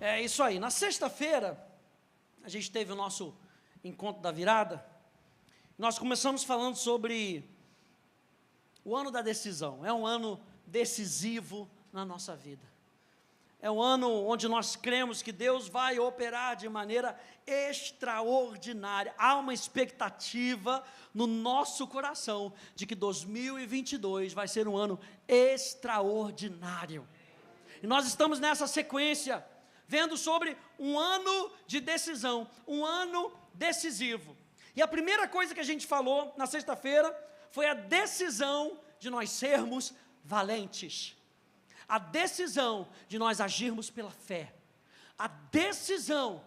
É isso aí. Na sexta-feira, a gente teve o nosso encontro da virada. Nós começamos falando sobre o ano da decisão. É um ano decisivo na nossa vida. É um ano onde nós cremos que Deus vai operar de maneira extraordinária. Há uma expectativa no nosso coração de que 2022 vai ser um ano extraordinário. E nós estamos nessa sequência, vendo sobre um ano de decisão, um ano decisivo. E a primeira coisa que a gente falou na sexta-feira foi a decisão de nós sermos valentes. A decisão de nós agirmos pela fé. A decisão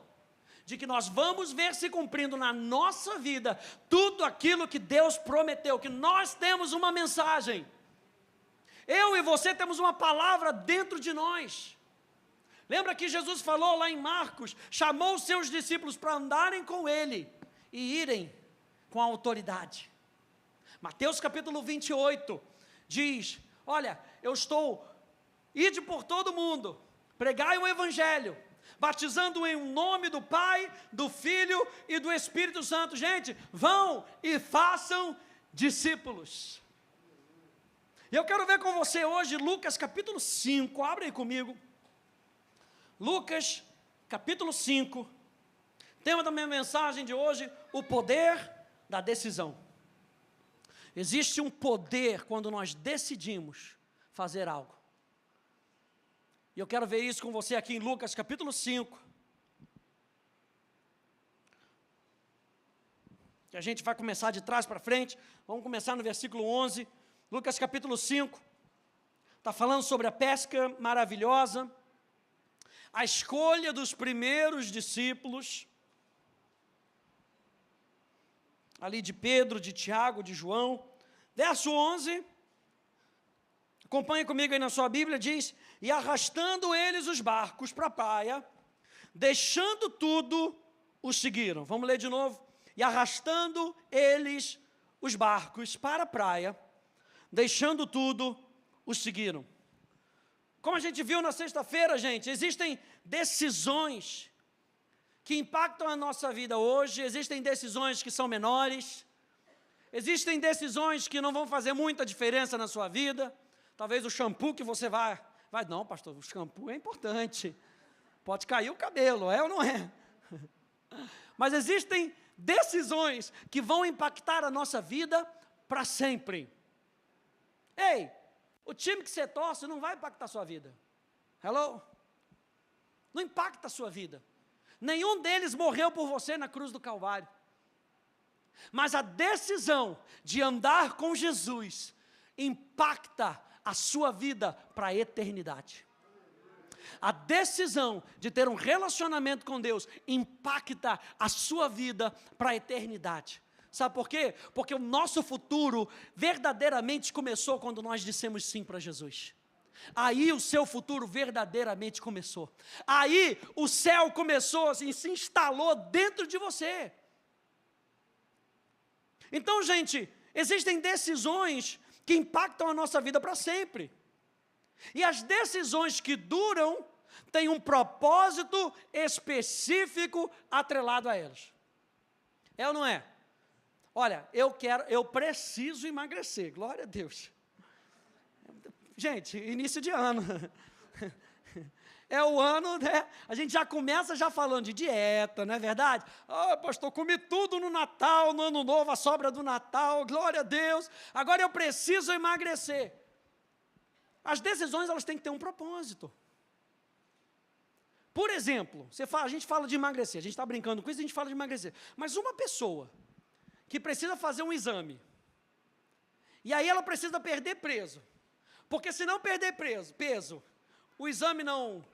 de que nós vamos ver se cumprindo na nossa vida tudo aquilo que Deus prometeu, que nós temos uma mensagem. Eu e você temos uma palavra dentro de nós. Lembra que Jesus falou lá em Marcos, chamou os seus discípulos para andarem com Ele e irem com a autoridade. Mateus capítulo 28 diz, olha, ide por todo mundo, pregai o Evangelho, batizando em nome do Pai, do Filho e do Espírito Santo. Gente, vão e façam discípulos. E eu quero ver com você hoje Lucas capítulo 5, abre aí comigo. Lucas, capítulo 5, tema da minha mensagem de hoje, o poder da decisão. Existe um poder quando nós decidimos fazer algo. E eu quero ver isso com você aqui em Lucas, capítulo 5. Que a gente vai começar de trás para frente, vamos começar no versículo 11. Lucas, capítulo 5, está falando sobre a pesca maravilhosa, a escolha dos primeiros discípulos, ali de Pedro, de Tiago, de João. Verso 11, acompanhe comigo aí na sua Bíblia, diz, e arrastando eles os barcos para a praia, deixando tudo, os seguiram. Vamos ler de novo. E arrastando eles os barcos para a praia, deixando tudo, os seguiram. Como a gente viu na sexta-feira, gente, existem decisões que impactam a nossa vida hoje, existem decisões que são menores, existem decisões que não vão fazer muita diferença na sua vida. Talvez o shampoo que você vai, não, pastor, o shampoo é importante, pode cair o cabelo, é ou não é? Mas existem decisões que vão impactar a nossa vida para sempre. Ei, o time que você torce não vai impactar a sua vida. Hello? Não impacta a sua vida. Nenhum deles morreu por você na cruz do Calvário. Mas a decisão de andar com Jesus impacta a sua vida para a eternidade. A decisão de ter um relacionamento com Deus impacta a sua vida para a eternidade. Sabe por quê? Porque o nosso futuro verdadeiramente começou quando nós dissemos sim para Jesus. Aí o seu futuro verdadeiramente começou. Aí o céu começou assim, se instalou dentro de você. Então, gente, existem decisões que impactam a nossa vida para sempre. E as decisões que duram têm um propósito específico atrelado a elas. É ou não é? Olha, eu preciso emagrecer, glória a Deus. Gente, início de ano. É o ano, né? A gente já começa falando de dieta, não é verdade? Ah, pastor, comi tudo no Natal, no Ano Novo, a sobra do Natal, glória a Deus. Agora eu preciso emagrecer. As decisões, elas têm que ter um propósito. Por exemplo, a gente fala de emagrecer, a gente está brincando com isso, a gente fala de emagrecer. Mas uma pessoa que precisa fazer um exame, e aí ela precisa perder peso, porque se não perder peso, o exame não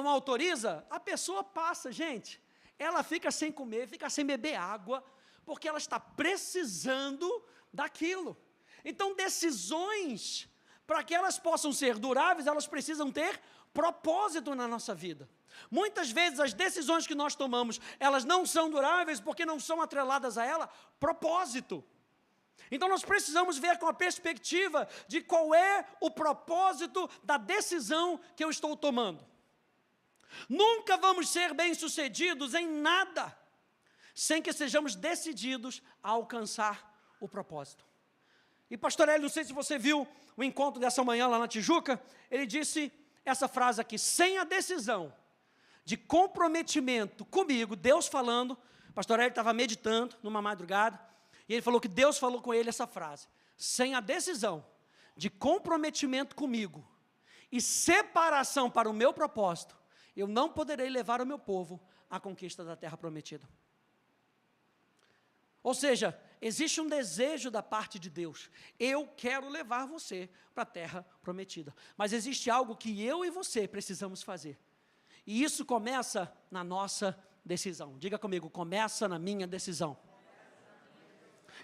autoriza, a pessoa passa, gente, ela fica sem comer, fica sem beber água, porque ela está precisando daquilo. Então, decisões, para que elas possam ser duráveis, elas precisam ter propósito na nossa vida. Muitas vezes as decisões que nós tomamos, elas não são duráveis porque não são atreladas a ela propósito. Então nós precisamos ver com a perspectiva de qual é o propósito da decisão que eu estou tomando. Nunca vamos ser bem-sucedidos em nada sem que sejamos decididos a alcançar o propósito. E pastor Hélio, não sei se você viu o encontro dessa manhã lá na Tijuca, ele disse essa frase aqui: sem a decisão de comprometimento comigo, Deus falando, pastor Hélio estava meditando numa madrugada, e ele falou que Deus falou com ele essa frase: sem a decisão de comprometimento comigo e separação para o meu propósito, eu não poderei levar o meu povo à conquista da terra prometida. Ou seja, existe um desejo da parte de Deus: eu quero levar você para a terra prometida. Mas existe algo que eu e você precisamos fazer. E isso começa na nossa decisão. Diga comigo: começa na minha decisão.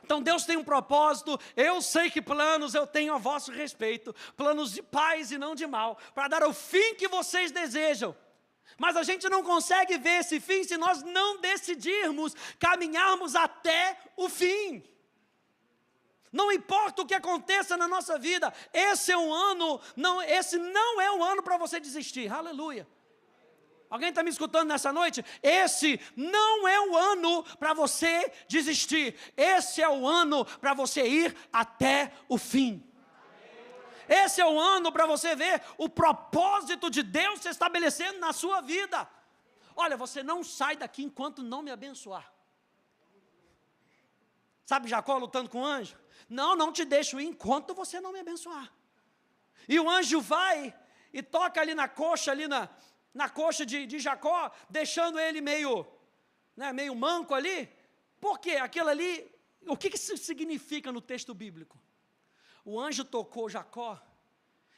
Então Deus tem um propósito, eu sei que planos eu tenho a vosso respeito, planos de paz e não de mal, para dar o fim que vocês desejam. Mas a gente não consegue ver esse fim se nós não decidirmos caminharmos até o fim. Não importa o que aconteça na nossa vida, esse não é um ano para você desistir. Aleluia. Alguém está me escutando nessa noite? Esse não é o ano para você desistir. Esse é o ano para você ir até o fim. Esse é o ano para você ver o propósito de Deus se estabelecendo na sua vida. Olha, você não sai daqui enquanto não me abençoar. Sabe Jacó lutando com o anjo? Não te deixo ir enquanto você não me abençoar. E o anjo vai e toca ali na coxa, na coxa de Jacó, deixando ele meio manco ali. Por quê? Aquilo ali, o que isso significa no texto bíblico? O anjo tocou Jacó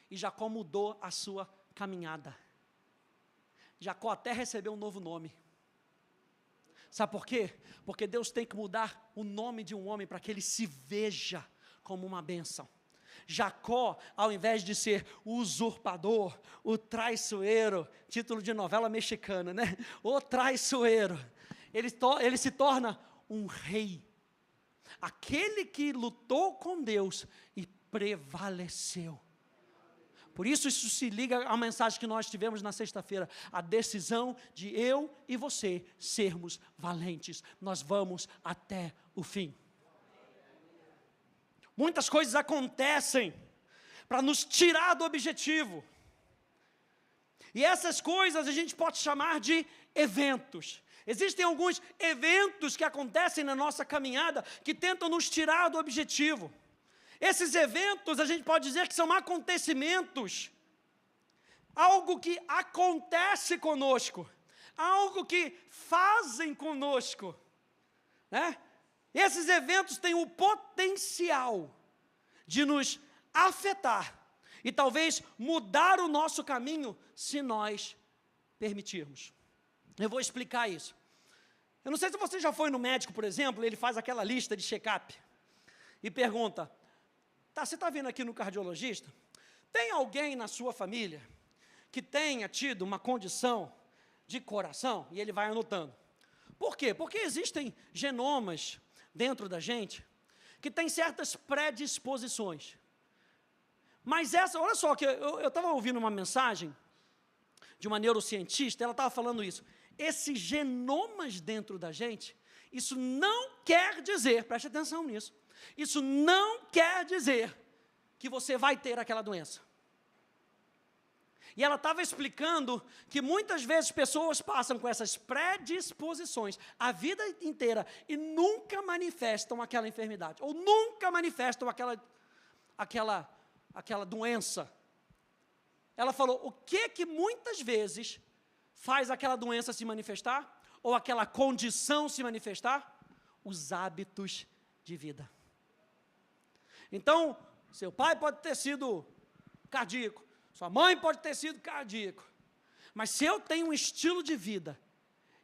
e Jacó mudou a sua caminhada. Jacó até recebeu um novo nome. Sabe por quê? Porque Deus tem que mudar o nome de um homem para que ele se veja como uma bênção. Jacó, ao invés de ser o usurpador, o traiçoeiro, título de novela mexicana, né? O traiçoeiro, ele se torna um rei. Aquele que lutou com Deus e prevaleceu. Por isso se liga à mensagem que nós tivemos na sexta-feira. A decisão de eu e você sermos valentes. Nós vamos até o fim. Muitas coisas acontecem para nos tirar do objetivo. E essas coisas a gente pode chamar de eventos. Existem alguns eventos que acontecem na nossa caminhada que tentam nos tirar do objetivo. Esses eventos a gente pode dizer que são acontecimentos. Algo que acontece conosco. Algo que fazem conosco. Né? Esses eventos têm o potencial de nos afetar e talvez mudar o nosso caminho se nós permitirmos. Eu vou explicar isso. Eu não sei se você já foi no médico, por exemplo, ele faz aquela lista de check-up e pergunta: você está vindo aqui no cardiologista? Tem alguém na sua família que tenha tido uma condição de coração? E ele vai anotando. Por quê? Porque existem genomas dentro da gente que tem certas predisposições. Mas olha só, que eu estava ouvindo uma mensagem de uma neurocientista, ela estava falando isso. Esses genomas dentro da gente, isso não quer dizer, preste atenção nisso, isso não quer dizer que você vai ter aquela doença. E ela estava explicando que muitas vezes pessoas passam com essas predisposições a vida inteira e nunca manifestam aquela enfermidade, ou nunca manifestam aquela doença. Ela falou, o que muitas vezes faz aquela doença se manifestar, ou aquela condição se manifestar? Os hábitos de vida. Então, seu pai pode ter sido cardíaco, sua mãe pode ter sido cardíaco, mas se eu tenho um estilo de vida,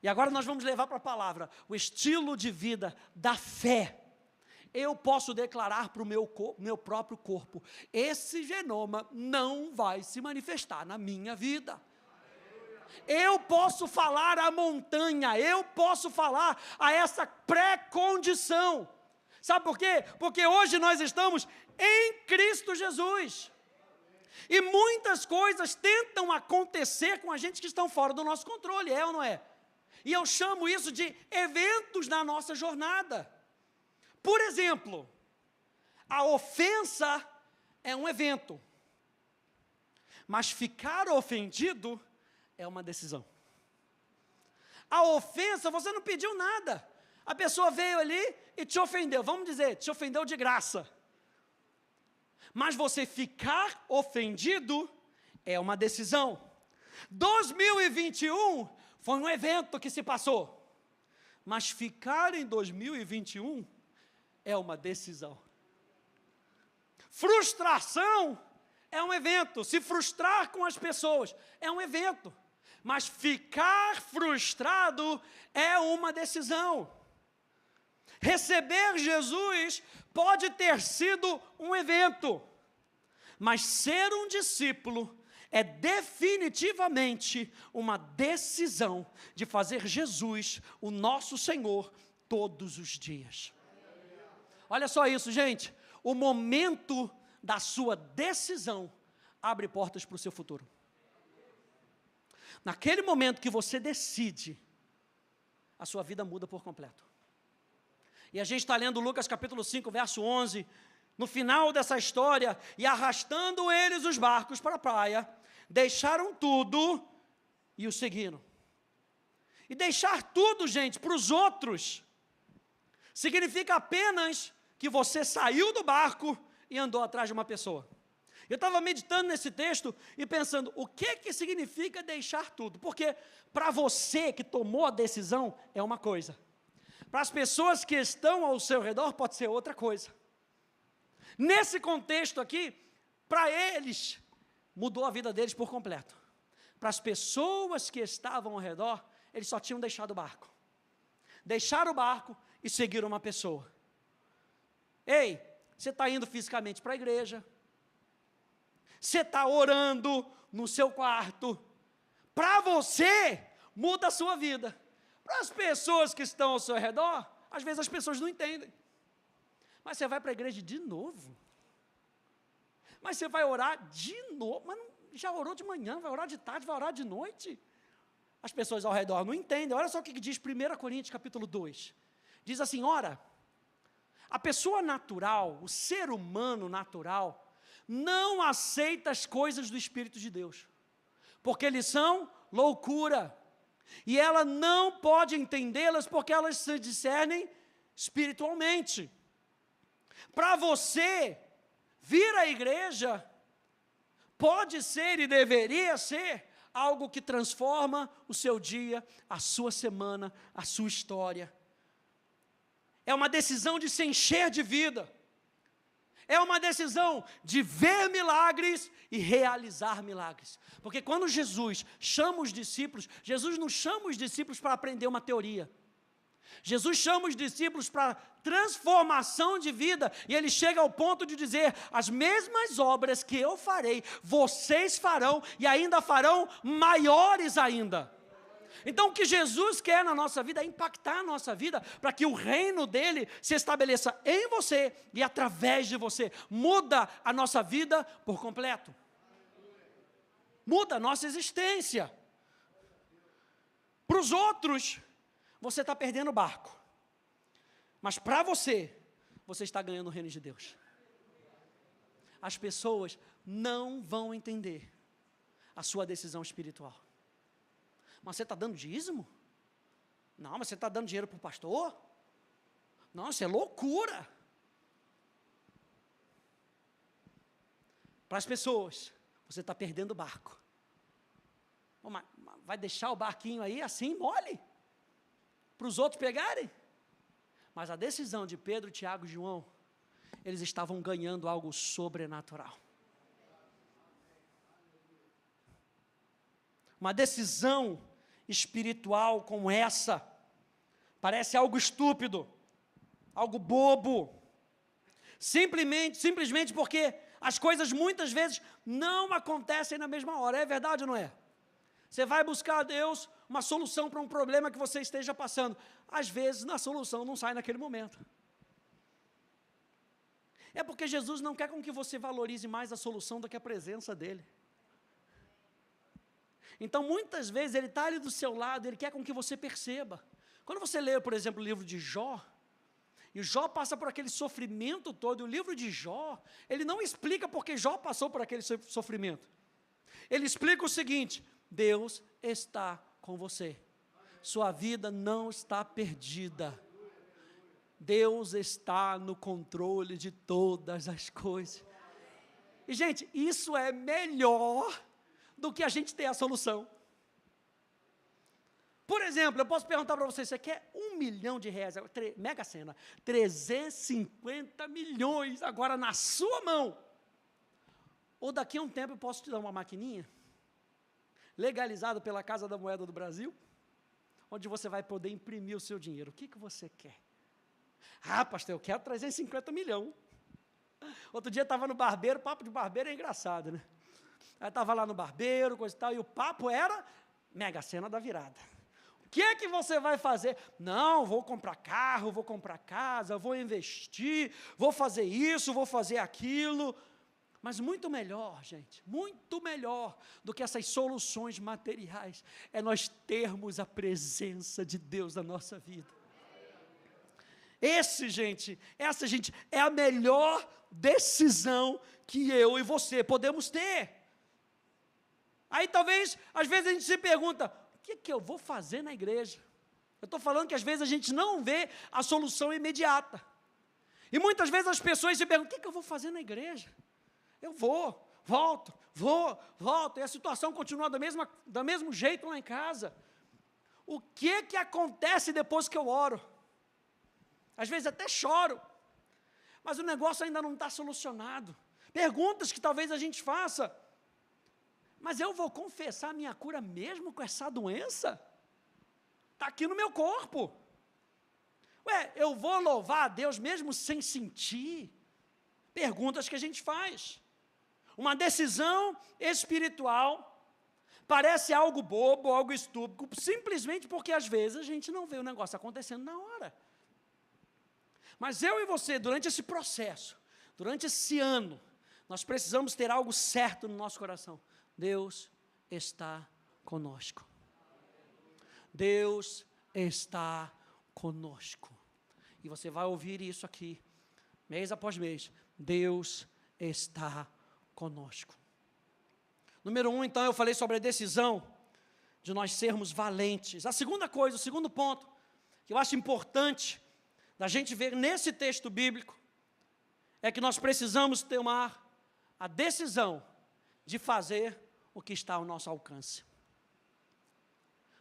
e agora nós vamos levar para a palavra, o estilo de vida da fé, eu posso declarar para o meu próprio corpo, esse genoma não vai se manifestar na minha vida. Eu posso falar à montanha, eu posso falar a essa pré-condição. Sabe por quê? Porque hoje nós estamos em Cristo Jesus. E muitas Quantas coisas tentam acontecer com a gente que estão fora do nosso controle, é ou não é? E eu chamo isso de eventos na nossa jornada. Por exemplo, a ofensa é um evento, mas ficar ofendido é uma decisão. A ofensa, você não pediu nada. A pessoa veio ali e te ofendeu. Vamos dizer, te ofendeu de graça. Mas você ficar ofendido é uma decisão. 2021 foi um evento que se passou. Mas ficar em 2021 é uma decisão. Frustração é um evento. Se frustrar com as pessoas é um evento. Mas ficar frustrado é uma decisão. Receber Jesus pode ter sido um evento, mas ser um discípulo é definitivamente uma decisão de fazer Jesus o nosso Senhor todos os dias. Olha só isso, gente. O momento da sua decisão abre portas para o seu futuro. Naquele momento que você decide, a sua vida muda por completo. E a gente está lendo Lucas capítulo 5, verso 11, no final dessa história, e arrastando eles os barcos para a praia, deixaram tudo e o seguiram. E deixar tudo, gente, para os outros, significa apenas que você saiu do barco e andou atrás de uma pessoa. Eu estava meditando nesse texto e pensando, o que significa deixar tudo? Porque para você que tomou a decisão, é uma coisa. Para as pessoas que estão ao seu redor, pode ser outra coisa. Nesse contexto aqui, para eles, mudou a vida deles por completo. Para as pessoas que estavam ao redor, eles só tinham deixado o barco. Deixaram o barco e seguiram uma pessoa. Ei, você está indo fisicamente para a igreja, você está orando no seu quarto, para você, muda a sua vida. Para as pessoas que estão ao seu redor, às vezes as pessoas não entendem. Mas você vai para a igreja de novo? Mas você vai orar de novo? Mas não, já orou de manhã, vai orar de tarde, vai orar de noite? As pessoas ao redor não entendem. Olha só o que diz 1 Coríntios capítulo 2. Diz assim, ora, a pessoa natural, o ser humano natural, não aceita as coisas do Espírito de Deus, porque eles são loucura, e ela não pode entendê-las, porque elas se discernem espiritualmente. Para você, vir à igreja, pode ser e deveria ser algo que transforma o seu dia, a sua semana, a sua história. É uma decisão de se encher de vida. É uma decisão de ver milagres e realizar milagres. Porque quando Jesus chama os discípulos, Jesus não chama os discípulos para aprender uma teoria. Jesus chama os discípulos para transformação de vida, e ele chega ao ponto de dizer, as mesmas obras que eu farei, vocês farão, e ainda farão maiores ainda. Então o que Jesus quer na nossa vida é impactar a nossa vida, para que o reino dele se estabeleça em você e através de você. Muda a nossa vida por completo. Muda a nossa existência. Para os outros, você está perdendo o barco. Mas para você, você está ganhando o reino de Deus. As pessoas não vão entender a sua decisão espiritual. Mas você está dando dízimo? Não, mas você está dando dinheiro para o pastor? Não, isso é loucura. Para as pessoas, você está perdendo o barco. Mas vai deixar o barquinho aí assim, mole? Para os outros pegarem? Mas a decisão de Pedro, Tiago e João, eles estavam ganhando algo sobrenatural. Uma decisão espiritual como essa, parece algo estúpido, algo bobo, simplesmente porque as coisas muitas vezes não acontecem na mesma hora, é verdade ou não é? Você vai buscar a Deus uma solução para um problema que você esteja passando, às vezes a solução não sai naquele momento. É porque Jesus não quer com que você valorize mais a solução do que a presença dEle. Então, muitas vezes, Ele está ali do seu lado, Ele quer com que você perceba. Quando você lê, por exemplo, o livro de Jó, e Jó passa por aquele sofrimento todo, e o livro de Jó, ele não explica porque Jó passou por aquele sofrimento. Ele explica o seguinte: Deus está com você. Sua vida não está perdida. Deus está no controle de todas as coisas. E, gente, isso é melhor do que a gente ter a solução. Por exemplo, eu posso perguntar para você quer R$1 milhão, Mega Sena, 350 milhões agora na sua mão? Ou daqui a um tempo eu posso te dar uma maquininha, legalizada pela Casa da Moeda do Brasil, onde você vai poder imprimir o seu dinheiro. O que você quer? Ah, pastor, eu quero 350 milhões. Outro dia estava no barbeiro, papo de barbeiro é engraçado, né? Aí estava lá no barbeiro, coisa e tal, e o papo era Mega Sena da virada. O que é que você vai fazer? Não, vou comprar carro, vou comprar casa, vou investir, vou fazer isso, vou fazer aquilo. Mas muito melhor, gente, muito melhor do que essas soluções materiais, é nós termos a presença de Deus na nossa vida. Essa, gente, é a melhor decisão que eu e você podemos ter. Aí talvez, às vezes a gente se pergunta, o que eu vou fazer na igreja? Eu estou falando que às vezes a gente não vê a solução imediata. E muitas vezes as pessoas se perguntam, o que eu vou fazer na igreja? Eu volto, e a situação continua do mesmo jeito lá em casa. O que acontece depois que eu oro? Às vezes até choro, mas o negócio ainda não está solucionado. Perguntas que talvez a gente faça, mas eu vou confessar a minha cura mesmo com essa doença? Está aqui no meu corpo. Eu vou louvar a Deus mesmo sem sentir? Perguntas que a gente faz. Uma decisão espiritual parece algo bobo, algo estúpido, simplesmente porque às vezes a gente não vê o negócio acontecendo na hora. Mas eu e você, durante esse processo, durante esse ano, nós precisamos ter algo certo no nosso coração. Deus está conosco. Deus está conosco. E você vai ouvir isso aqui, mês após mês. Deus está conosco. Número 1, então, eu falei sobre a decisão de nós sermos valentes. A segunda coisa, o segundo ponto, que eu acho importante da gente ver nesse texto bíblico, é que nós precisamos tomar a decisão de fazer o que está ao nosso alcance.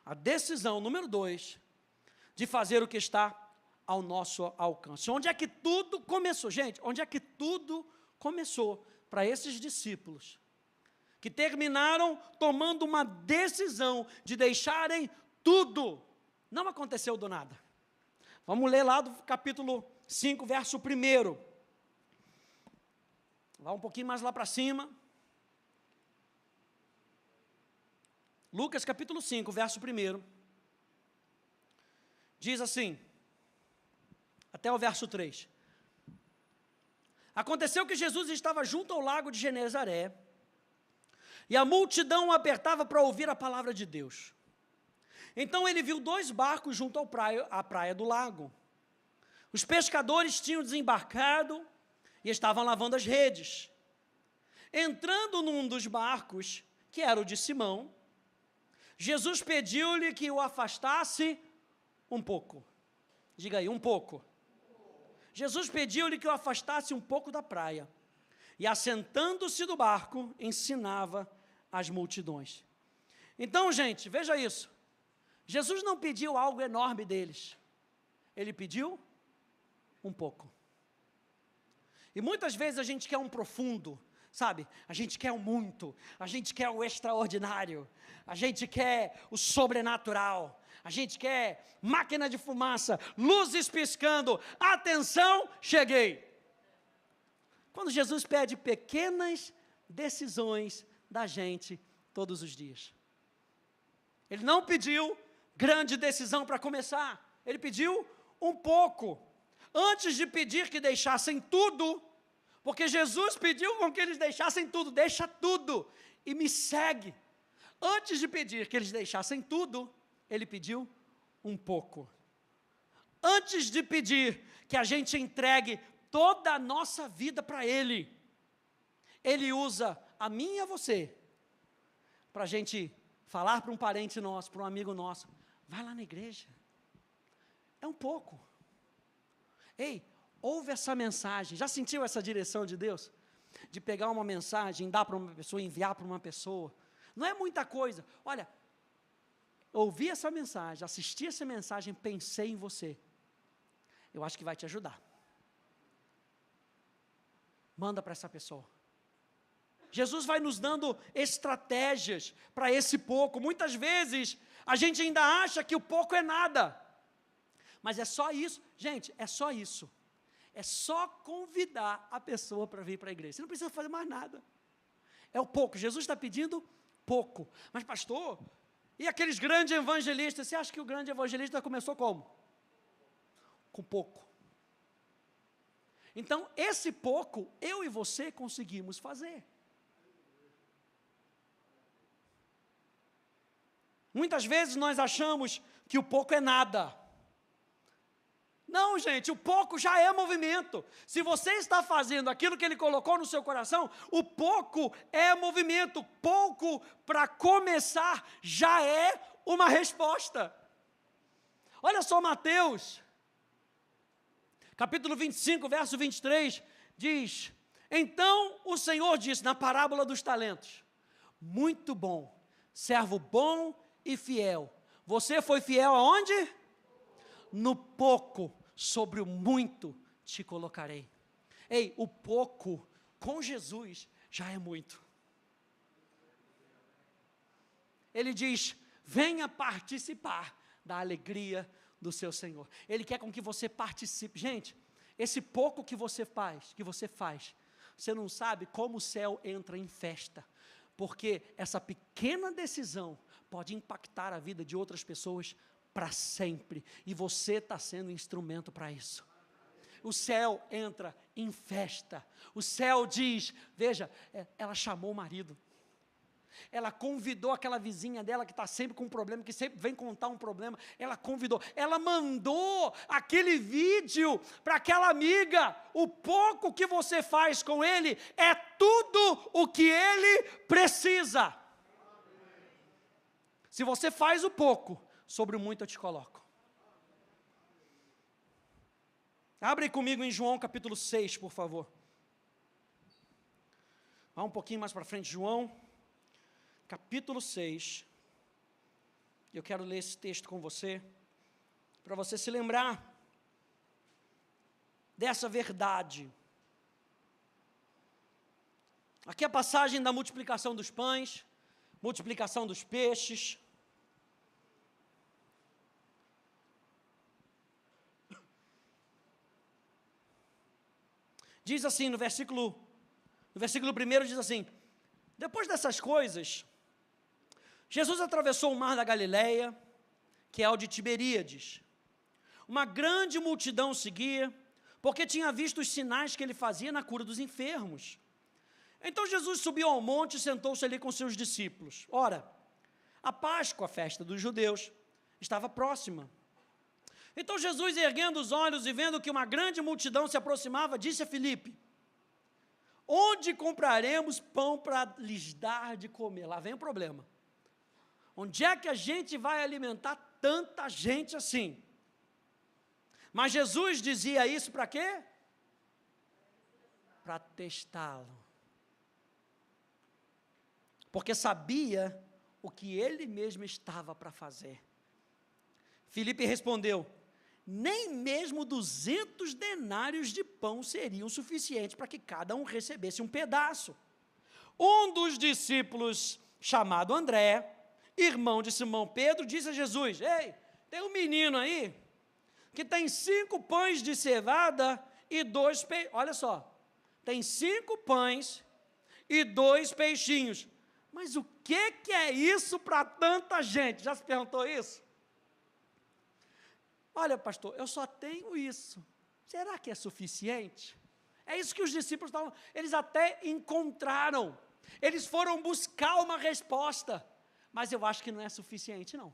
A decisão, número 2, de fazer o que está ao nosso alcance. Onde é que tudo começou? Gente, onde é que tudo começou para esses discípulos, que terminaram tomando uma decisão de deixarem tudo? Não aconteceu do nada. Vamos ler lá do capítulo 5, verso 1. Vá um pouquinho mais lá para cima. Lucas capítulo 5, verso 1. Diz assim, até o verso 3. Aconteceu que Jesus estava junto ao lago de Genezaré, e a multidão o apertava para ouvir a palavra de Deus. Então ele viu 2 barcos junto à praia do lago. Os pescadores tinham desembarcado e estavam lavando as redes. Entrando num dos barcos, que era o de Simão, Jesus pediu-lhe que o afastasse um pouco. Diga aí, um pouco. Jesus pediu-lhe que o afastasse um pouco da praia. E assentando-se do barco, ensinava as multidões. Então, gente, veja isso. Jesus não pediu algo enorme deles. Ele pediu um pouco. E muitas vezes a gente quer um profundo, sabe? A gente quer o muito, a gente quer o extraordinário, a gente quer o sobrenatural, a gente quer máquina de fumaça, luzes piscando, atenção, cheguei. Quando Jesus pede pequenas decisões da gente todos os dias. Ele não pediu grande decisão para começar, ele pediu um pouco. Antes de pedir que deixassem tudo, porque Jesus pediu com que eles deixassem tudo, deixa tudo e me segue. Antes de pedir que eles deixassem tudo, ele pediu um pouco. Antes de pedir que a gente entregue toda a nossa vida para Ele, Ele usa a mim e a você, para a gente falar para um parente nosso, para um amigo nosso, vai lá na igreja, é um pouco. Ei, ouve essa mensagem, já sentiu essa direção de Deus? De pegar uma mensagem, dar para uma pessoa, enviar para uma pessoa, não é muita coisa. Olha, ouvi essa mensagem, assisti essa mensagem, pensei em você, eu acho que vai te ajudar. Manda para essa pessoa. Jesus vai nos dando estratégias para esse pouco. Muitas vezes a gente ainda acha que o pouco é nada, mas é só isso, gente, é só isso. É só convidar a pessoa para vir para a igreja. Você não precisa fazer mais nada. É o pouco. Jesus está pedindo pouco. Mas pastor, e aqueles grandes evangelistas? Você acha que o grande evangelista começou como? Com pouco. Então, esse pouco, eu e você conseguimos fazer. Muitas vezes nós achamos que o pouco é nada. Não, gente, o pouco já é movimento. Se você está fazendo aquilo que Ele colocou no seu coração, o pouco é movimento. Pouco, para começar, já é uma resposta. Olha só Mateus, capítulo 25, verso 23, diz: então o Senhor disse, na parábola dos talentos, muito bom, servo bom e fiel. Você foi fiel aonde? No pouco, sobre o muito te colocarei. Ei, o pouco com Jesus já é muito. Ele diz, venha participar da alegria do seu Senhor. Ele quer com que você participe. Gente, esse pouco que você faz, você não sabe como o céu entra em festa, porque essa pequena decisão pode impactar a vida de outras pessoas para sempre, e você está sendo instrumento para isso. O céu entra em festa, o céu diz, veja, ela chamou o marido, ela convidou aquela vizinha dela que está sempre com um problema, que sempre vem contar um problema, ela convidou, ela mandou aquele vídeo para aquela amiga. O pouco que você faz com ele é tudo o que ele precisa. Se você faz o pouco, sobre o muito eu te coloco. Abre comigo em João capítulo 6, por favor. Vá um pouquinho mais para frente, João, capítulo 6. Eu quero ler esse texto com você, para você se lembrar dessa verdade. Aqui a passagem da multiplicação dos pães, multiplicação dos peixes. Diz assim, no versículo 1 diz assim, depois dessas coisas, Jesus atravessou o mar da Galileia, que é o de Tiberíades. Uma grande multidão seguia, porque tinha visto os sinais que ele fazia na cura dos enfermos. Então Jesus subiu ao monte e sentou-se ali com seus discípulos. Ora, a Páscoa, a festa dos judeus, estava próxima. Então Jesus, erguendo os olhos e vendo que uma grande multidão se aproximava, disse a Filipe, onde compraremos pão para lhes dar de comer? Lá vem o problema. Onde é que a gente vai alimentar tanta gente assim? Mas Jesus dizia isso para quê? Para testá-lo. Porque sabia o que ele mesmo estava para fazer. Filipe respondeu, nem mesmo 200 denários de pão seriam suficientes para que cada um recebesse um pedaço. Um dos discípulos, chamado André, irmão de Simão Pedro, disse a Jesus, ei, tem um menino aí, que tem 5 pães de cevada e 2 peixes, olha só, tem 5 pães e 2 peixinhos, mas o que é isso para tanta gente? Já se perguntou isso? Olha, pastor, eu só tenho isso. Será que é suficiente? É isso que os discípulos estavam, eles até encontraram. Eles foram buscar uma resposta. mas eu acho que não é suficiente, não.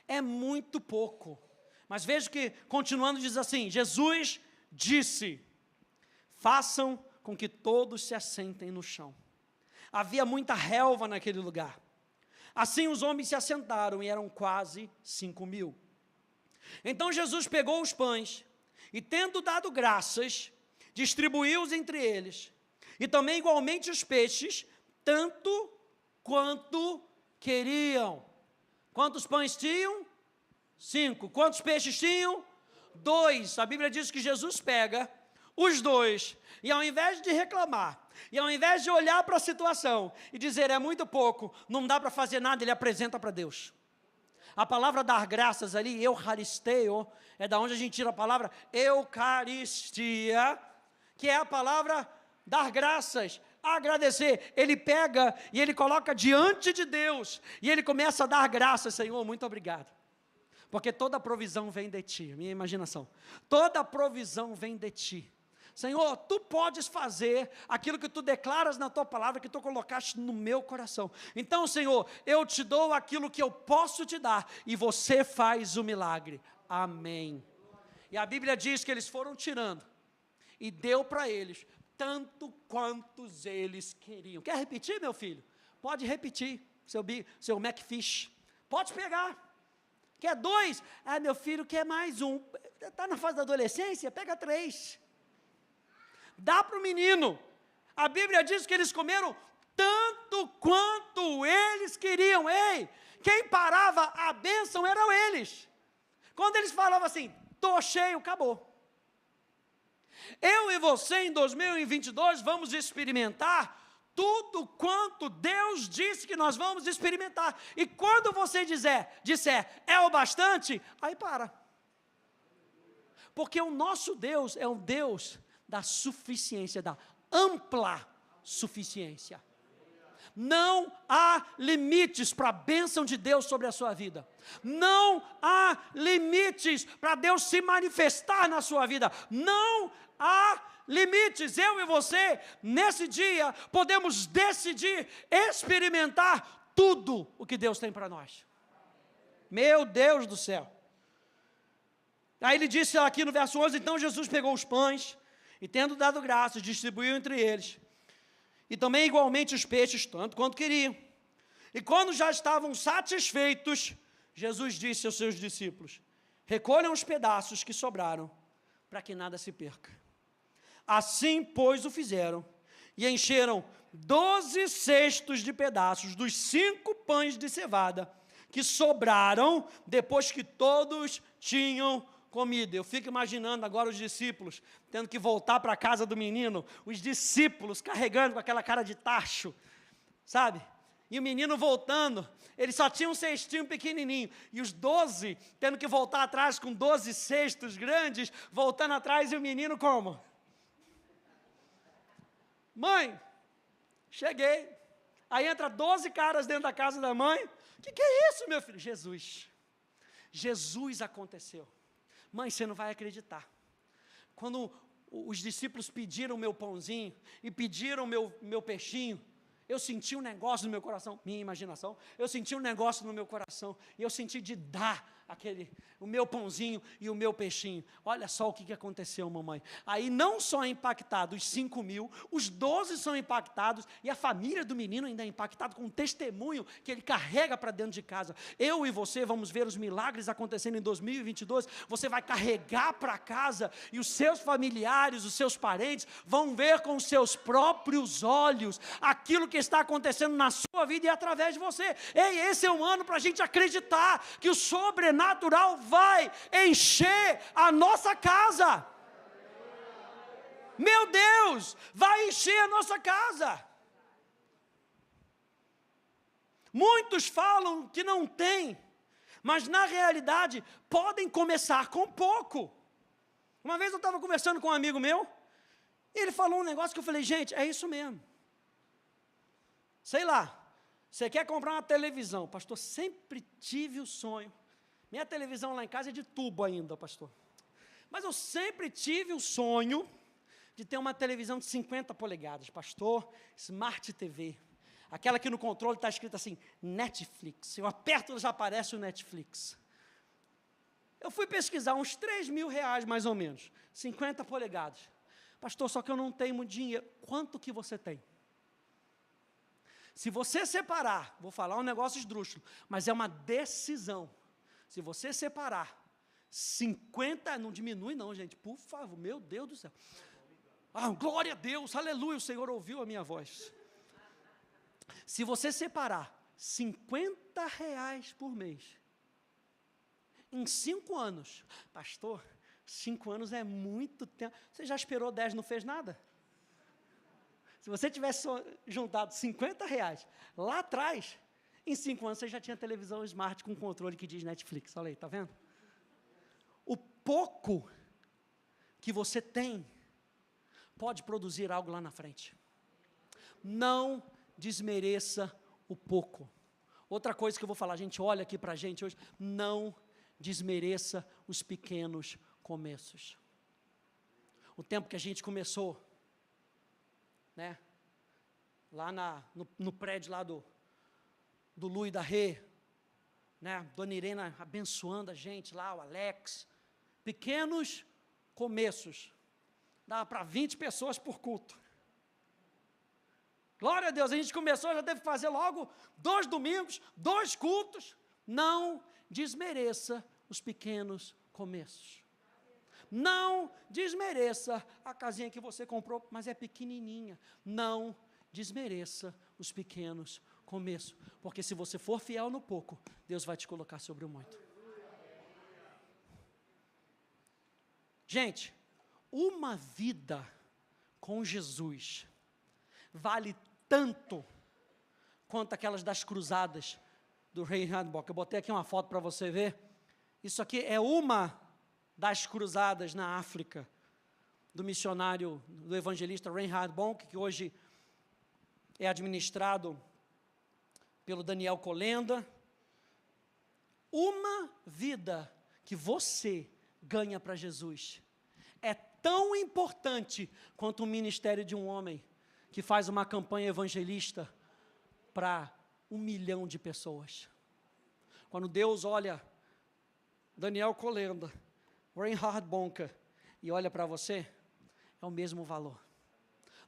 É muito pouco. Mas veja que, continuando, diz assim, Jesus disse, façam com que todos se assentem no chão. Havia muita relva naquele lugar. Assim os homens se assentaram e eram quase 5.000. Então Jesus pegou os pães e, tendo dado graças, distribuiu-os entre eles, e também igualmente os peixes, tanto quanto queriam. Quantos pães tinham? 5. Quantos peixes tinham? 2. A Bíblia diz que Jesus pega os 2, e ao invés de reclamar, e ao invés de olhar para a situação e dizer, é muito pouco, não dá para fazer nada, ele apresenta para Deus. A palavra dar graças ali, eucaristeo, é da onde a gente tira a palavra eucaristia, que é a palavra dar graças, agradecer. Ele pega e ele coloca diante de Deus, e ele começa a dar graças. Senhor, muito obrigado, porque toda provisão vem de Ti, minha imaginação, toda provisão vem de Ti. Senhor, Tu podes fazer aquilo que Tu declaras na Tua palavra, que Tu colocaste no meu coração. Então, Senhor, eu Te dou aquilo que eu posso Te dar, e Você faz o milagre. Amém. E a Bíblia diz que eles foram tirando, e deu para eles, tanto quantos eles queriam. Quer repetir, meu filho? Pode repetir, seu Macfish. Pode pegar. Quer 2? Ah, meu filho quer mais um. Está na fase da adolescência? Pega 3. Dá para o menino. A Bíblia diz que eles comeram tanto quanto eles queriam. Ei, quem parava a bênção eram eles. Quando eles falavam assim, estou cheio, acabou. Eu e você em 2022 vamos experimentar tudo quanto Deus disse que nós vamos experimentar. E quando você disser, é o bastante, aí para. Porque o nosso Deus é um Deus da suficiência, da ampla suficiência. Não há limites para a bênção de Deus sobre a sua vida. Não há limites para Deus se manifestar na sua vida. Não há limites. Eu e você, nesse dia, podemos decidir experimentar tudo o que Deus tem para nós. Meu Deus do céu. Aí ele disse aqui no verso 11, então Jesus pegou os pães e, tendo dado graças, distribuiu entre eles, e também igualmente os peixes, tanto quanto queriam. E quando já estavam satisfeitos, Jesus disse aos seus discípulos, recolham os pedaços que sobraram, para que nada se perca. Assim, pois, o fizeram, e encheram 12 cestos de pedaços dos 5 pães de cevada, que sobraram depois que todos tinham comido. Eu fico imaginando agora os discípulos tendo que voltar para a casa do menino, os discípulos carregando com aquela cara de tacho, sabe? E o menino voltando, ele só tinha um cestinho pequenininho, e os 12 tendo que voltar atrás com 12 cestos grandes, voltando atrás, e o menino como? Mãe, cheguei. Aí entra 12 caras dentro da casa da mãe. O que é isso, meu filho? Jesus aconteceu. Mãe, você não vai acreditar. Quando os discípulos pediram o meu pãozinho e pediram o meu peixinho, eu senti um negócio no meu coração, minha imaginação, eu senti um negócio no meu coração, e eu senti de dar o meu pãozinho e o meu peixinho. Olha só o que aconteceu, mamãe. Aí não só é impactado os 5.000, os 12 são impactados, e a família do menino ainda é impactada com um testemunho que ele carrega para dentro de casa. Eu e você vamos ver os milagres acontecendo em 2022, você vai carregar para casa, e os seus familiares, os seus parentes, vão ver com os seus próprios olhos, aquilo que está acontecendo na sua vida e através de você. Ei, esse é um ano para a gente acreditar que o sobrenatural vai encher a nossa casa. Meu Deus, vai encher a nossa casa. Muitos falam que não tem, mas na realidade podem começar com pouco. Uma vez eu estava conversando com um amigo meu, e ele falou um negócio que eu falei, gente, é isso mesmo. Sei lá, você quer comprar uma televisão, pastor, sempre tive o sonho. Minha televisão lá em casa é de tubo ainda, pastor. Mas eu sempre tive o sonho de ter uma televisão de 50 polegadas, pastor, Smart TV. Aquela que no controle está escrito assim, Netflix. Eu aperto, já aparece o Netflix. Eu fui pesquisar uns R$3.000, mais ou menos. 50 polegadas. Pastor, só que eu não tenho muito dinheiro. Quanto que você tem? Se você separar, vou falar um negócio esdrúxulo, mas é uma decisão. Se você separar 50, não diminui não, gente, por favor, meu Deus do céu. Ah, glória a Deus, aleluia, o Senhor ouviu a minha voz. Se você separar R$50 por mês, em 5 anos, pastor, 5 anos é muito tempo. Você já esperou 10 e não fez nada? Se você tivesse juntado R$50 lá atrás, em 5 anos você já tinha televisão smart com controle que diz Netflix. Olha aí, está vendo? O pouco que você tem pode produzir algo lá na frente. Não desmereça o pouco. Outra coisa que eu vou falar, gente, olha aqui para a gente hoje, não desmereça os pequenos começos. O tempo que a gente começou, né, lá no prédio lá do Lu e da Rê, né, Dona Irena abençoando a gente lá, o Alex, pequenos começos, dava para 20 pessoas por culto. Glória a Deus, a gente começou, já teve que fazer logo 2 domingos, 2 cultos. Não desmereça os pequenos começos. Não desmereça a casinha que você comprou, mas é pequenininha. Não desmereça os pequenos começos, porque se você for fiel no pouco, Deus vai te colocar sobre o muito. Gente, uma vida com Jesus vale tanto quanto aquelas das cruzadas do Reinhard Bonk. Eu botei aqui uma foto para você ver. Isso aqui é uma das cruzadas na África, do missionário, do evangelista Reinhard Bonk, que hoje é administrado pelo Daniel Kolenda. Uma vida que você ganha para Jesus é tão importante quanto o ministério de um homem que faz uma campanha evangelista para 1 milhão de pessoas. Quando Deus olha Daniel Kolenda, Reinhard Bonk, e olha para você, é o mesmo valor.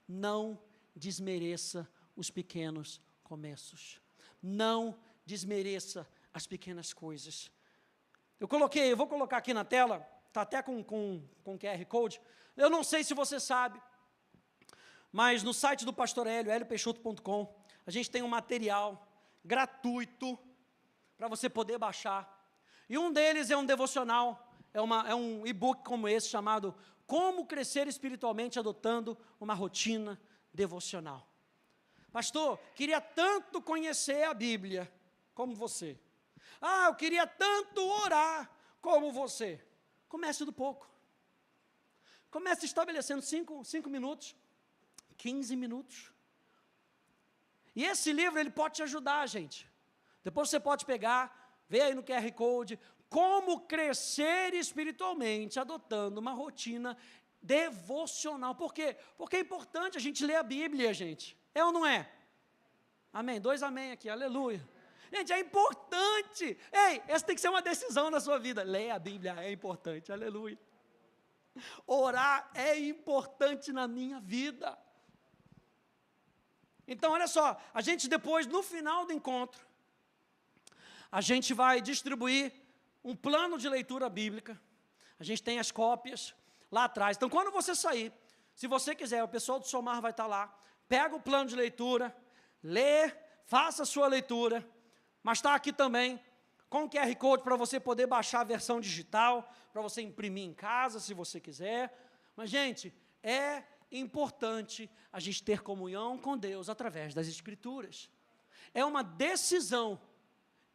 Não desmereça os pequenos começos. Não desmereça as pequenas coisas. Eu vou colocar aqui na tela, está até com QR Code. Eu não sei se você sabe, mas no site do pastor Hélio, heliopeixoto.com, a gente tem um material gratuito para você poder baixar. E um deles é um devocional, é um e-book como esse, chamado Como Crescer Espiritualmente Adotando uma Rotina Devocional. Pastor, queria tanto conhecer a Bíblia como você. Ah, eu queria tanto orar como você. Comece do pouco. Comece estabelecendo 5 minutos, 15 minutos. E esse livro, ele pode te ajudar, gente. Depois você pode pegar, ver aí no QR Code, como crescer espiritualmente, adotando uma rotina devocional. Por quê? Porque é importante a gente ler a Bíblia, gente. É ou não é? Amém? 2 amém aqui, aleluia. Gente, é importante. Ei, essa tem que ser uma decisão na sua vida. Leia a Bíblia, é importante, aleluia. Orar é importante na minha vida. Então, olha só, a gente depois, no final do encontro, a gente vai distribuir um plano de leitura bíblica. A gente tem as cópias lá atrás. Então, quando você sair, se você quiser, o pessoal do Somar vai estar lá, pega o plano de leitura, lê, faça a sua leitura, mas está aqui também com o QR Code para você poder baixar a versão digital, para você imprimir em casa, se você quiser. Mas, gente, é importante a gente ter comunhão com Deus através das Escrituras. É uma decisão.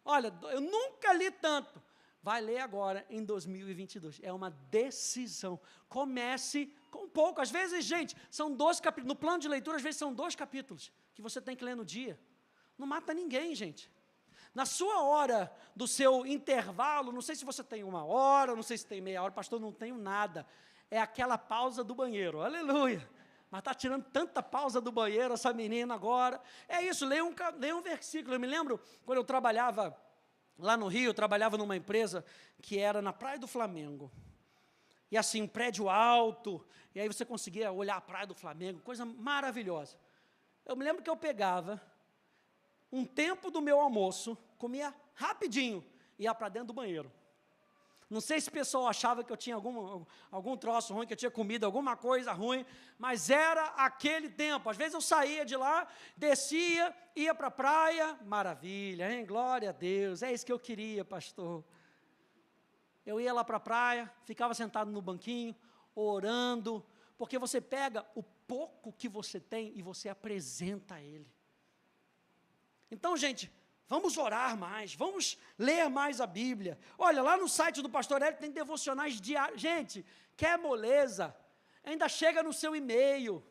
Olha, eu nunca li tanto. Vai ler agora em 2022. É uma decisão. Comece com pouco. Às vezes, gente, são 2 capítulos. No plano de leitura, às vezes são 2 capítulos que você tem que ler no dia. Não mata ninguém, gente. Na sua hora do seu intervalo, não sei se você tem 1 hora, não sei se tem meia hora, pastor, não tenho nada. É aquela pausa do banheiro, aleluia. mas está tirando tanta pausa do banheiro essa menina agora. É isso, leia um versículo. Eu me lembro, quando eu trabalhava lá no Rio, eu trabalhava numa empresa que era na Praia do Flamengo. E assim, um prédio alto, e aí você conseguia olhar a Praia do Flamengo, coisa maravilhosa. Eu me lembro que eu pegava um tempo do meu almoço, comia rapidinho, e ia para dentro do banheiro. Não sei se o pessoal achava que eu tinha algum troço ruim, que eu tinha comido alguma coisa ruim, mas era aquele tempo. Às vezes eu saía de lá, descia, ia para a praia, maravilha, hein? Glória a Deus, é isso que eu queria, pastor. Eu ia lá para a praia, ficava sentado no banquinho, orando, porque você pega o pouco que você tem e você apresenta a Ele. Então, gente, vamos orar mais, vamos ler mais a Bíblia. Olha, lá no site do Pastor Hélio tem devocionais diários. Gente, quer moleza? Ainda chega no seu e-mail.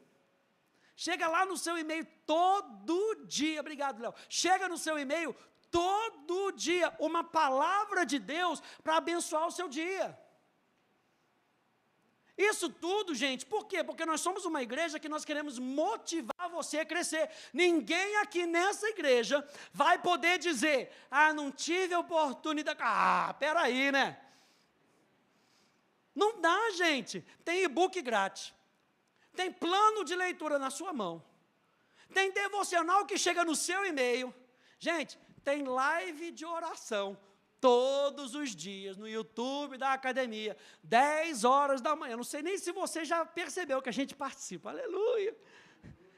Chega lá no seu e-mail todo dia. Obrigado, Léo. Chega no seu e-mail todo dia uma palavra de Deus para abençoar o seu dia. Isso tudo, gente, por quê? Porque nós somos uma igreja que nós queremos motivar você a crescer. Ninguém aqui nessa igreja vai poder dizer, não tive oportunidade. Peraí, né? Não dá, gente. Tem e-book grátis. Tem plano de leitura na sua mão. Tem devocional que chega no seu e-mail. Gente, tem live de oração. Todos os dias, no YouTube da academia, 10 horas da manhã. Não sei nem se você já percebeu que a gente participa. Aleluia.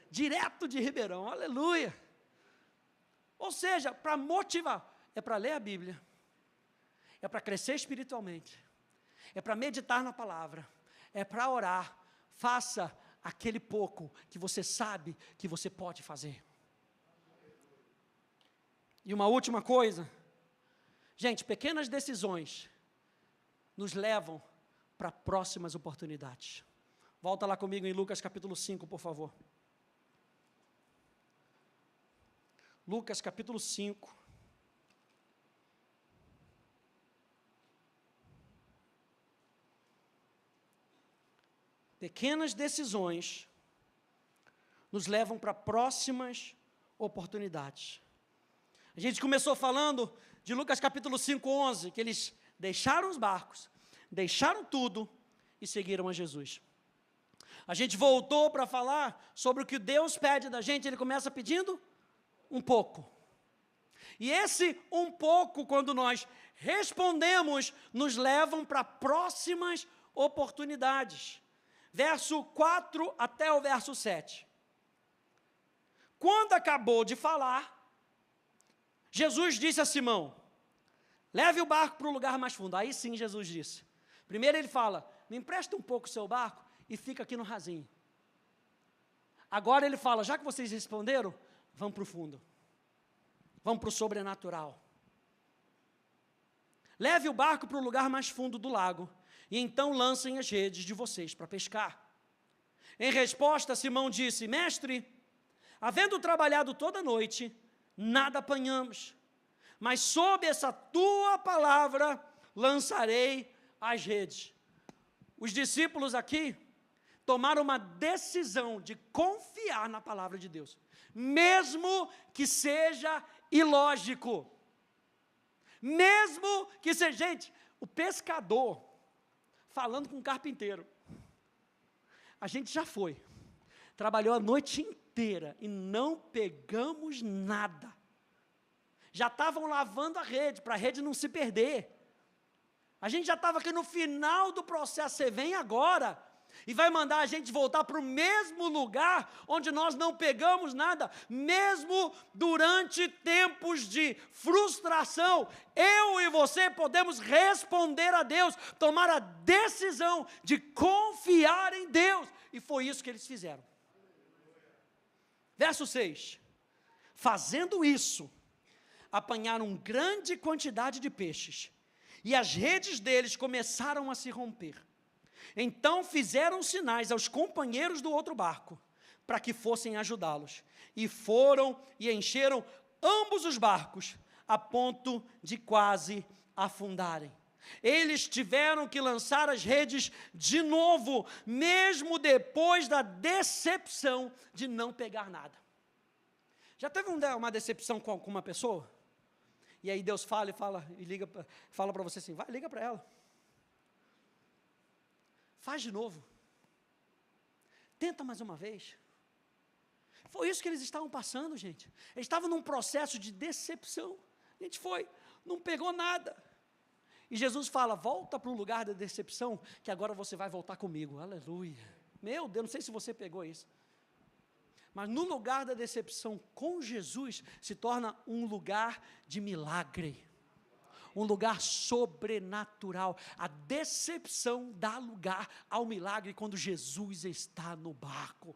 Direto de Ribeirão. Aleluia. Ou seja, para motivar, é para ler a Bíblia, é para crescer espiritualmente, é para meditar na palavra, é para orar. Faça aquele pouco que você sabe que você pode fazer. E uma última coisa. Gente, pequenas decisões nos levam para próximas oportunidades. Volta lá comigo em Lucas capítulo 5, por favor. Lucas capítulo 5. Pequenas decisões nos levam para próximas oportunidades. A gente começou falando de Lucas capítulo 5, 11, que eles deixaram os barcos, deixaram tudo e seguiram a Jesus. A gente voltou para falar sobre o que Deus pede da gente, Ele começa pedindo um pouco. E esse um pouco, quando nós respondemos, nos levam para próximas oportunidades. Verso 4 até o verso 7. Quando acabou de falar, Jesus disse a Simão, leve o barco para o lugar mais fundo. Aí sim Jesus disse. Primeiro ele fala, me empresta um pouco o seu barco e fica aqui no rasinho. Agora ele fala, já que vocês responderam, vamos para o fundo. Vamos para o sobrenatural. Leve o barco para o lugar mais fundo do lago e então lancem as redes de vocês para pescar. Em resposta, Simão disse, mestre, havendo trabalhado toda a noite, nada apanhamos, mas sob essa tua palavra lançarei as redes. Os discípulos aqui tomaram uma decisão de confiar na palavra de Deus, mesmo que seja ilógico, mesmo que seja, gente, o pescador falando com o carpinteiro, a gente já foi, trabalhou a noite inteira e não pegamos nada. Já estavam lavando a rede, para a rede não se perder. A gente já estava aqui no final do processo, você vem agora e vai mandar a gente voltar para o mesmo lugar onde nós não pegamos nada, mesmo durante tempos de frustração, eu e você podemos responder a Deus, tomar a decisão de confiar em Deus, e foi isso que eles fizeram. Verso 6, fazendo isso, apanharam grande quantidade de peixes, e as redes deles começaram a se romper. Então fizeram sinais aos companheiros do outro barco, para que fossem ajudá-los, e foram e encheram ambos os barcos, a ponto de quase afundarem. Eles tiveram que lançar as redes de novo, mesmo depois da decepção de não pegar nada. Já teve uma decepção com uma pessoa? E aí Deus fala para você assim, vai, liga para ela. Faz de novo. Tenta mais uma vez. Foi isso que eles estavam passando, gente. Eles estavam num processo de decepção. A gente não pegou nada. E Jesus fala, volta para o lugar da decepção, que agora você vai voltar comigo. Aleluia. Meu Deus, não sei se você pegou isso. Mas no lugar da decepção com Jesus, se torna um lugar de milagre. Um lugar sobrenatural. A decepção dá lugar ao milagre quando Jesus está no barco.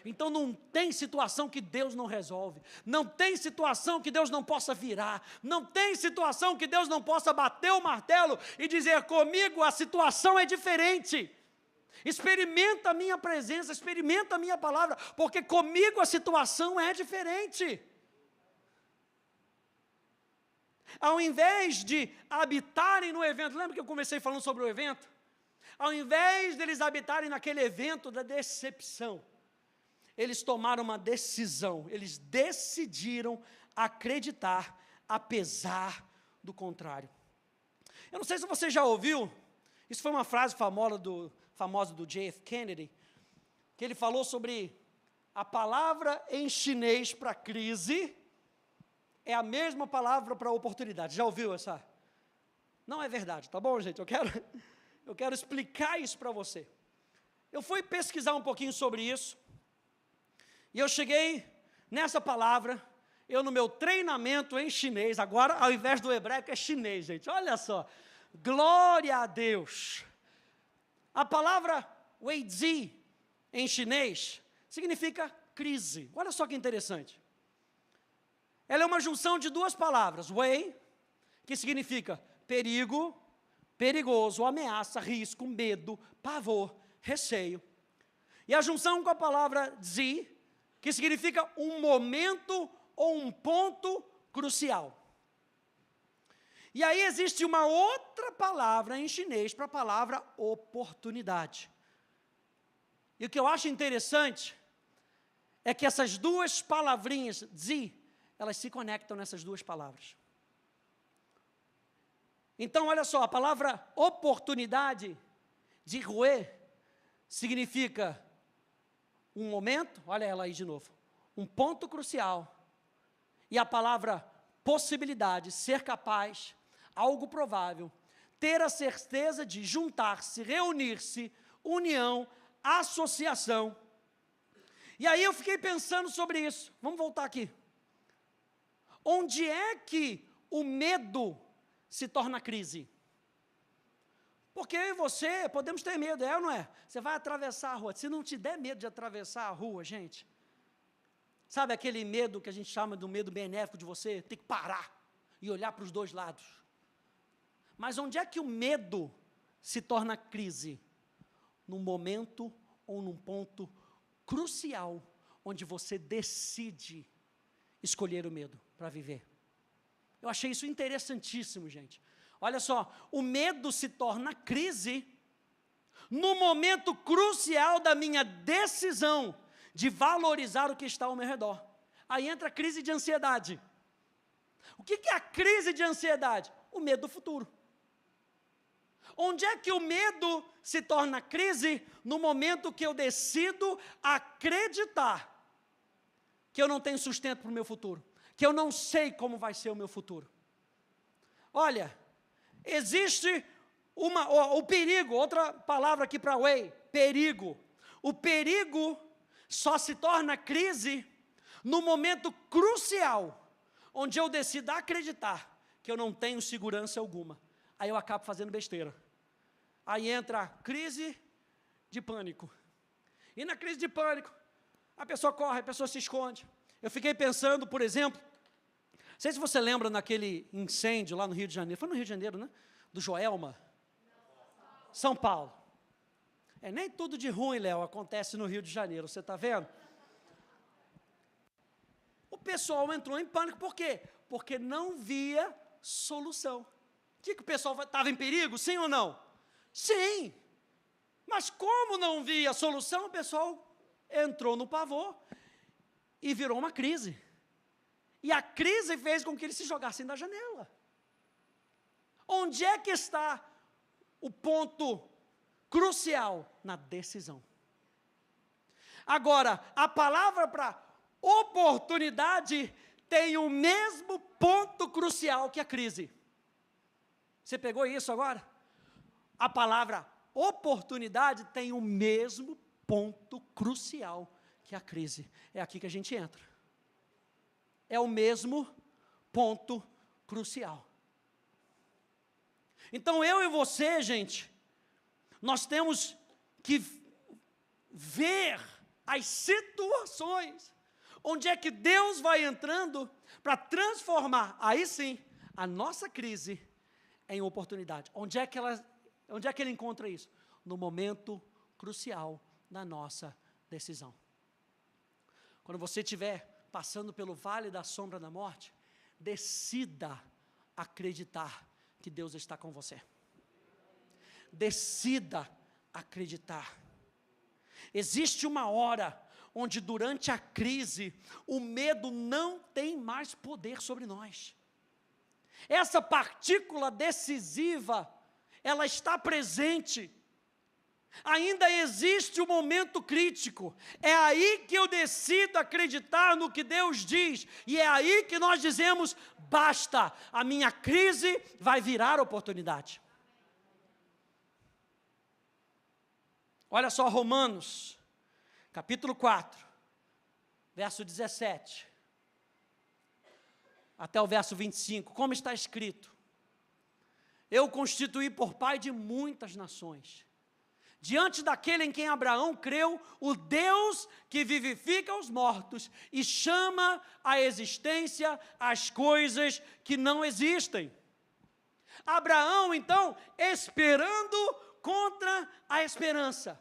Então não tem situação que Deus não resolve, não tem situação que Deus não possa virar, não tem situação que Deus não possa bater o martelo e dizer, comigo a situação é diferente, experimenta a minha presença, experimenta a minha palavra, porque comigo a situação é diferente. Ao invés de habitarem no evento, lembra que eu comecei falando sobre o evento? Ao invés deles habitarem naquele evento da decepção, eles tomaram uma decisão, eles decidiram acreditar, apesar do contrário. Eu não sei se você já ouviu, isso foi uma frase famosa do J.F. Kennedy, que ele falou sobre a palavra em chinês para crise, é a mesma palavra para oportunidade. Já ouviu essa? Não é verdade, tá bom, gente? Eu quero explicar isso para você. Eu fui pesquisar um pouquinho sobre isso, e eu cheguei nessa palavra, eu no meu treinamento em chinês, agora ao invés do hebraico é chinês, gente, olha só, glória a Deus. A palavra weizi em chinês significa crise, olha só que interessante. Ela é uma junção de duas palavras, wei, que significa perigo, perigoso, ameaça, risco, medo, pavor, receio. E a junção com a palavra zi, que significa um momento ou um ponto crucial. E aí existe uma outra palavra em chinês para a palavra oportunidade. E o que eu acho interessante é que essas duas palavrinhas, zi, elas se conectam nessas duas palavras. Então, olha só, a palavra oportunidade, zihue, significa um momento, olha ela aí de novo, um ponto crucial. E a palavra possibilidade, ser capaz, algo provável, ter a certeza de juntar-se, reunir-se, união, associação. E aí eu fiquei pensando sobre isso. Vamos voltar aqui. Onde é que o medo se torna crise? Porque eu e você podemos ter medo, é ou não é? Você vai atravessar a rua, se não te der medo de atravessar a rua, gente, sabe aquele medo que a gente chama de um medo benéfico de você ter que parar e olhar para os dois lados? Mas onde é que o medo se torna crise? Num momento ou num ponto crucial, onde você decide escolher o medo para viver. Eu achei isso interessantíssimo, gente. Olha só, o medo se torna crise no momento crucial da minha decisão de valorizar o que está ao meu redor. Aí entra a crise de ansiedade. O que é a crise de ansiedade? O medo do futuro. Onde é que o medo se torna crise? No momento que eu decido acreditar que eu não tenho sustento para o meu futuro, que eu não sei como vai ser o meu futuro. Olha, existe o perigo, outra palavra aqui para wei, perigo. O perigo só se torna crise no momento crucial, onde eu decido acreditar que eu não tenho segurança alguma. Aí eu acabo fazendo besteira. Aí entra a crise de pânico. E na crise de pânico, a pessoa corre, a pessoa se esconde. Eu fiquei pensando, por exemplo, não sei se você lembra naquele incêndio lá no Rio de Janeiro, foi no Rio de Janeiro, né? Do Joelma? São Paulo. Nem tudo de ruim, Léo, acontece no Rio de Janeiro, você está vendo? O pessoal entrou em pânico, por quê? Porque não via solução. que o pessoal estava em perigo, sim ou não? Sim. Mas como não via a solução, o pessoal entrou no pavor e virou uma crise. E a crise fez com que eles se jogassem da janela. Onde é que está o ponto crucial? Na decisão. Agora, a palavra para oportunidade tem o mesmo ponto crucial que a crise. Você pegou isso agora? A palavra oportunidade tem o mesmo ponto crucial que a crise. É aqui que a gente entra. É o mesmo ponto crucial. Então, eu e você, gente, nós temos que ver as situações onde é que Deus vai entrando para transformar, aí sim, a nossa crise em oportunidade. Onde é que ele encontra isso? No momento crucial da nossa decisão. Quando você estiver passando pelo vale da sombra da morte, decida acreditar que Deus está com você. Decida acreditar. Existe uma hora onde durante a crise, o medo não tem mais poder sobre nós. Essa partícula decisiva, ela está presente. Ainda existe um momento crítico. É aí que eu decido acreditar no que Deus diz. E é aí que nós dizemos, basta, a minha crise vai virar oportunidade. Olha só Romanos, capítulo 4, verso 17, até o verso 25, como está escrito: eu o constituí por pai de muitas nações, diante daquele em quem Abraão creu, o Deus que vivifica os mortos e chama à existência as coisas que não existem. Abraão, então, esperando contra a esperança.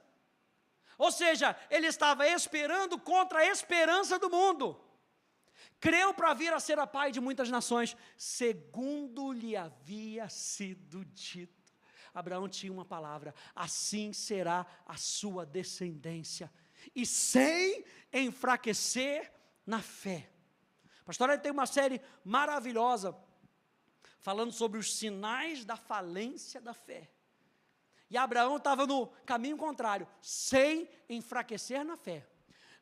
Ou seja, ele estava esperando contra a esperança do mundo. Creu para vir a ser a pai de muitas nações, segundo lhe havia sido dito. Abraão tinha uma palavra: assim será a sua descendência, e sem enfraquecer na fé. A pastora tem uma série maravilhosa, falando sobre os sinais da falência da fé. E Abraão estava no caminho contrário, sem enfraquecer na fé.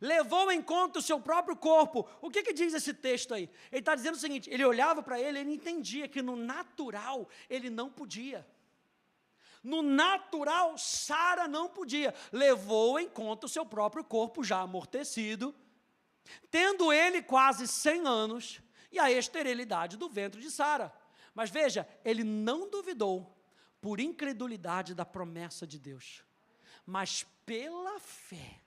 Levou em conta o seu próprio corpo. O que diz esse texto aí? Ele está dizendo o seguinte: ele olhava para ele entendia que no natural ele não podia. No natural, Sara não podia. Levou em conta o seu próprio corpo já amortecido, tendo ele quase 100 anos, e a esterilidade do ventre de Sara. Mas veja, ele não duvidou por incredulidade da promessa de Deus, mas pela fé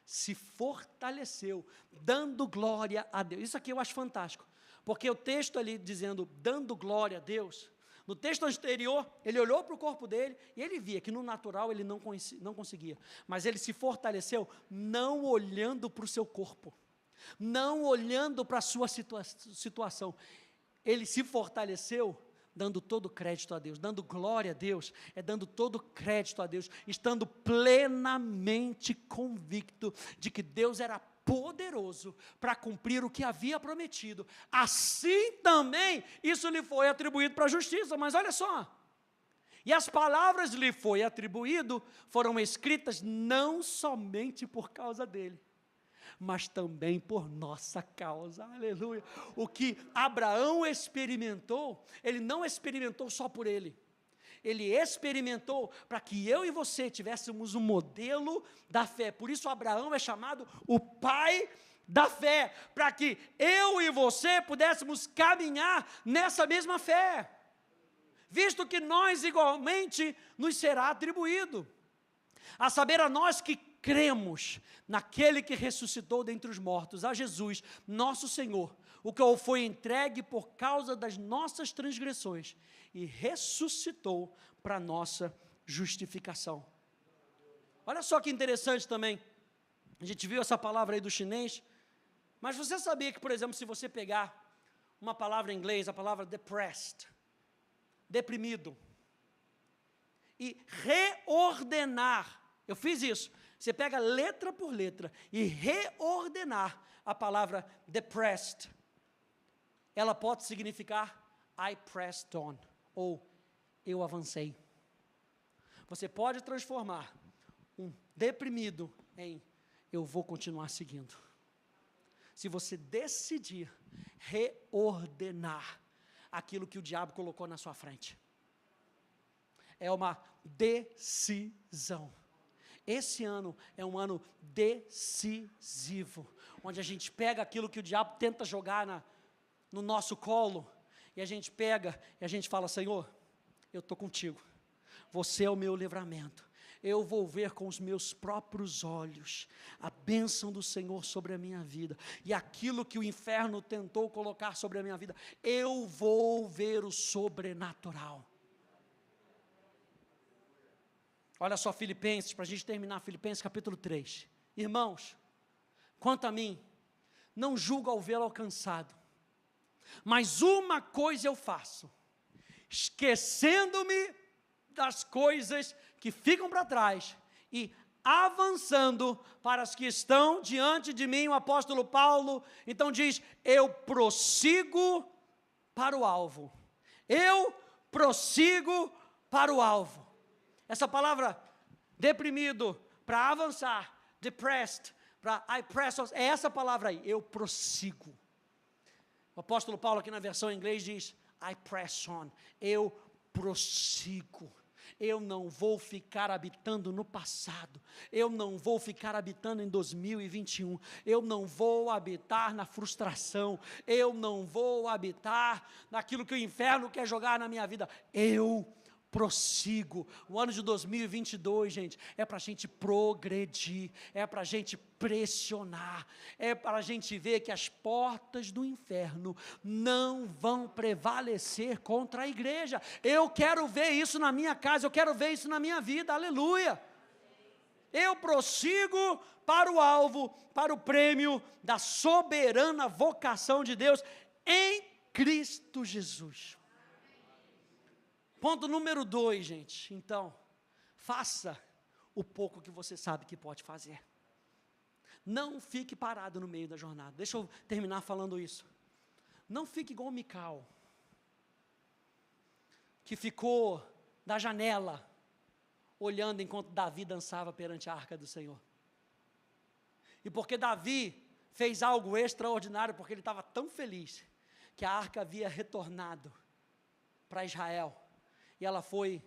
se fortaleceu, dando glória a Deus. Isso aqui eu acho fantástico, porque o texto ali dizendo, dando glória a Deus, no texto anterior, ele olhou para o corpo dele, e ele via que no natural ele não conseguia, mas ele se fortaleceu, não olhando para o seu corpo, não olhando para a sua situação, ele se fortaleceu, dando todo crédito a Deus, dando glória a Deus, dando todo crédito a Deus, estando plenamente convicto de que Deus era poderoso para cumprir o que havia prometido. Assim também, isso lhe foi atribuído para a justiça. Mas olha só, e as palavras lhe foi atribuído, foram escritas não somente por causa dele, mas também por nossa causa, aleluia. O que Abraão experimentou, ele não experimentou só por ele, ele experimentou para que eu e você tivéssemos um modelo da fé. Por isso Abraão é chamado o pai da fé, para que eu e você pudéssemos caminhar nessa mesma fé, visto que nós igualmente nos será atribuído, a saber, a nós que cremos naquele que ressuscitou dentre os mortos, a Jesus, nosso Senhor, o qual foi entregue por causa das nossas transgressões e ressuscitou para nossa justificação. Olha só que interessante também, a gente viu essa palavra aí do chinês, mas você sabia que, por exemplo, se você pegar uma palavra em inglês, a palavra depressed, deprimido e reordenar. Eu fiz isso. Você pega letra por letra e reordenar a palavra depressed. Ela pode significar I pressed on, ou eu avancei. Você pode transformar um deprimido em eu vou continuar seguindo. Se você decidir reordenar aquilo que o diabo colocou na sua frente. É uma decisão. Esse ano é um ano decisivo, onde a gente pega aquilo que o diabo tenta jogar no nosso colo, e a gente pega e a gente fala, Senhor, eu estou contigo, você é o meu livramento, eu vou ver com os meus próprios olhos a bênção do Senhor sobre a minha vida, e aquilo que o inferno tentou colocar sobre a minha vida, eu vou ver o sobrenatural. Olha só Filipenses, para a gente terminar, Filipenses capítulo 3. Irmãos, quanto a mim, não julgo ao vê-lo alcançado, mas uma coisa eu faço, esquecendo-me das coisas que ficam para trás e avançando para as que estão diante de mim. O apóstolo Paulo então diz, eu prossigo para o alvo, eu prossigo para o alvo. Essa palavra deprimido, para avançar, depressed, para I press on, é essa palavra aí, eu prossigo. O apóstolo Paulo aqui na versão em inglês diz, I press on, eu prossigo. Eu não vou ficar habitando no passado, eu não vou ficar habitando em 2021, eu não vou habitar na frustração, eu não vou habitar naquilo que o inferno quer jogar na minha vida, eu prossigo. O ano de 2022, gente, é para a gente progredir, é para a gente pressionar, é para a gente ver que as portas do inferno não vão prevalecer contra a igreja. Eu quero ver isso na minha casa, eu quero ver isso na minha vida, aleluia. Eu prossigo para o alvo, para o prêmio da soberana vocação de Deus em Cristo Jesus. Ponto número 2, gente. Então, faça o pouco que você sabe que pode fazer. Não fique parado no meio da jornada. Deixa eu terminar falando isso. Não fique igual o Mical, que ficou da janela, olhando enquanto Davi dançava perante a arca do Senhor. E porque Davi fez algo extraordinário, porque ele estava tão feliz, que a arca havia retornado para Israel. E ela foi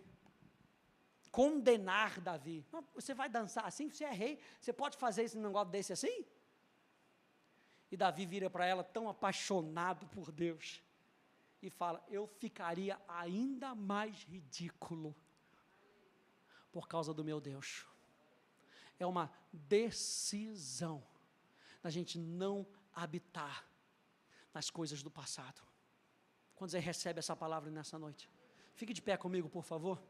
condenar Davi. Você vai dançar assim? Você é rei? Você pode fazer esse negócio desse assim? E Davi vira para ela tão apaixonado por Deus e fala, eu ficaria ainda mais ridículo por causa do meu Deus. É uma decisão da gente não habitar nas coisas do passado. Quando você recebe essa palavra nessa noite, fique de pé comigo, por favor.